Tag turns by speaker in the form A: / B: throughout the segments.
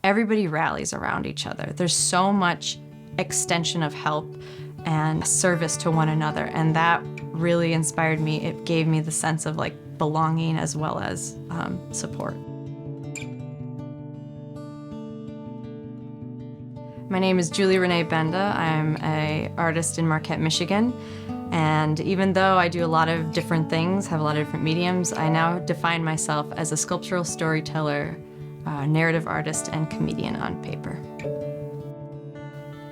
A: everybody rallies around each other. There's so much extension of help and service to one another, and that really inspired me. It gave me the sense of like belonging as well as support. My name is Julie Benda. I'm an artist in Marquette, Michigan. And even though I do a lot of different things, have a lot of different mediums, I now define myself as a sculptural storyteller, narrative artist, and comedian on paper.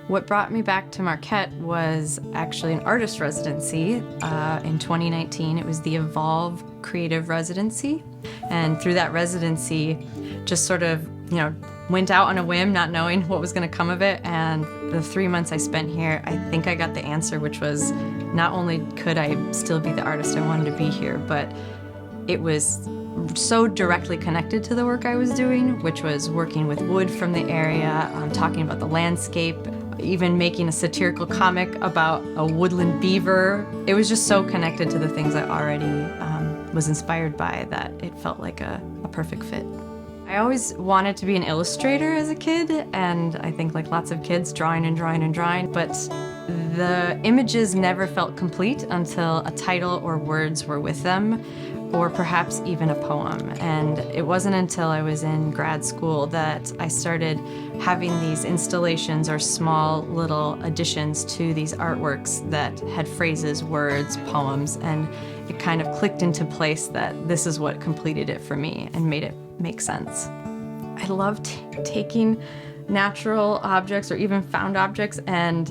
A: What brought me back to Marquette was actually an artist residency in 2019. It was the Evolve Creative Residency. And through that residency, just sort of, went out on a whim, not knowing what was going to come of it. And the 3 months I spent here, I think I got the answer, which was not only could I still be the artist I wanted to be here, but it was so directly connected to the work I was doing, which was working with wood from the area, talking about the landscape, even making a satirical comic about a woodland beaver. It was just so connected to the things I already was inspired by that it felt like a perfect fit. I always wanted to be an illustrator as a kid, and I think like lots of kids, drawing and drawing and drawing, but the images never felt complete until a title or words were with them, or perhaps even a poem. And it wasn't until I was in grad school that I started having these installations or small little additions to these artworks that had phrases, words, poems, and it kind of clicked into place that this is what completed it for me and made it make sense. I love taking natural objects or even found objects and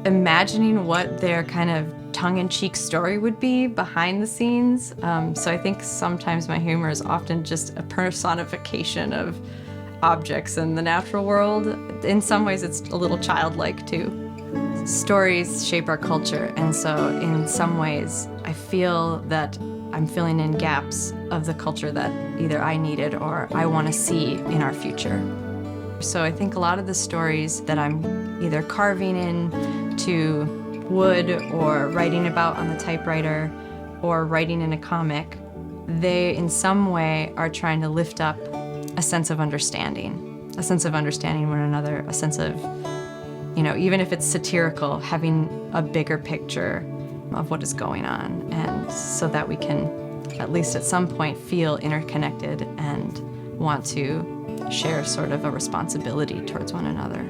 A: imagining what their kind of tongue-in-cheek story would be behind the scenes. So I think sometimes my humor is often just a personification of objects in the natural world. In some ways it's a little childlike too. Stories shape our culture, and so in some ways I feel that I'm filling in gaps of the culture that either I needed or I want to see in our future. So I think a lot of the stories that I'm either carving into wood or writing about on the typewriter or writing in a comic, they in some way are trying to lift up a sense of understanding one another, a sense of, even if it's satirical, having a bigger picture of what is going on, and so that we can at least at some point feel interconnected and want to share sort of a responsibility towards one another.